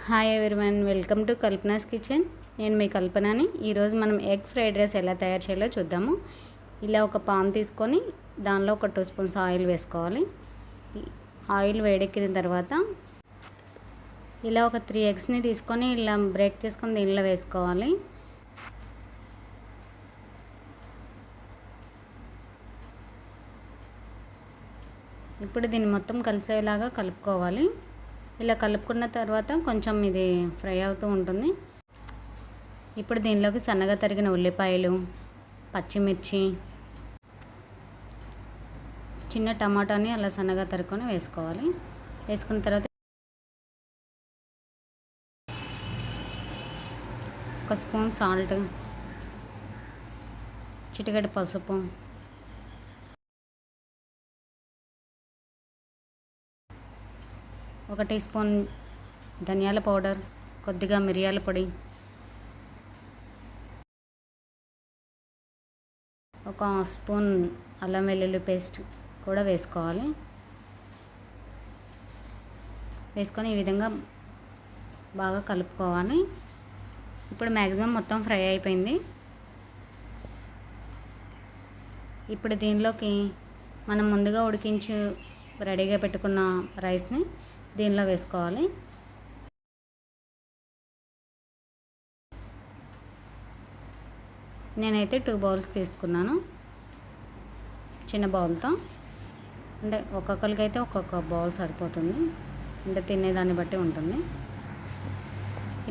Hi everyone, welcome to Kalpana's kitchen. నేను మీ కల్పనని. ఈరోజు మనం ఎగ్ ఫ్రైడ్ రైస్ ఎలా తయారు చేయాలో చూద్దాము. ఇలా ఒక పాన్ తీసుకొని దానిలో ఒక 2 స్పూన్స్ ఆయిల్ వేసుకోవాలి. ఆయిల్ వేడెక్కిన తర్వాత ఇలా ఒక 3 ఎగ్స్ని తీసుకొని ఇలా బ్రేక్ చేసుకొని దీనిలో వేసుకోవాలి. ఇప్పుడు దీన్ని మొత్తం కలిసేలాగా కలుపుకోవాలి. ఇలా కలుపుకున్న తర్వాత కొంచెం ఇది ఫ్రై అవుతూ ఉంటుంది. ఇప్పుడు దీనిలోకి సన్నగా తరిగిన ఉల్లిపాయలు, పచ్చిమిర్చి, చిన్న టమాటాని అలా సన్నగా తరుక్కొని వేసుకోవాలి. వేసుకున్న తర్వాత 1 స్పూన్ సాల్ట్, చిటికెడు పసుపు, ఒక టీ స్పూన్ ధనియాల పౌడర్, కొద్దిగా మిరియాల పొడి, ఒక స్పూన్ అల్లం వెల్లుల్లి పేస్ట్ కూడా వేసుకోవాలి. వేసుకొని ఈ విధంగా బాగా కలుపుకోవాలి. ఇప్పుడు మ్యాక్సిమం మొత్తం ఫ్రై అయిపోయింది. ఇప్పుడు దీనిలోకి మనం ముందుగా ఉడికించి రెడీగా పెట్టుకున్న రైస్ని దీనిలో వేసుకోవాలి. నేనైతే 2 బౌల్స్ తీసుకున్నాను, చిన్న బౌల్తో. అంటే ఒక్కొక్కరికైతే ఒక్కొక్క బౌల్ సరిపోతుంది, అంటే తినేదాన్ని బట్టి ఉంటుంది.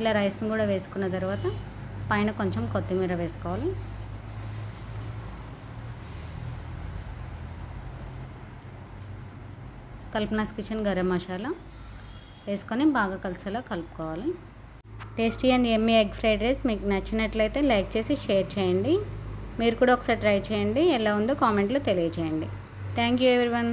ఇలా రైస్ని కూడా వేసుకున్న తర్వాత పైన కొంచెం కొత్తిమీర వేసుకోవాలి. కల్పనాస్ కిచెన్ గరం మసాలా వేసుకొని బాగా కలిసేలా కలుపుకోవాలి. Tasty and yummy egg fried rice మీకు నచ్చినట్లయితే లైక్ చేసి షేర్ చేయండి. మీరు కూడా ఒకసారి ట్రై చేయండి. ఎలా ఉందో కామెంట్లో తెలియజేయండి. Thank you everyone.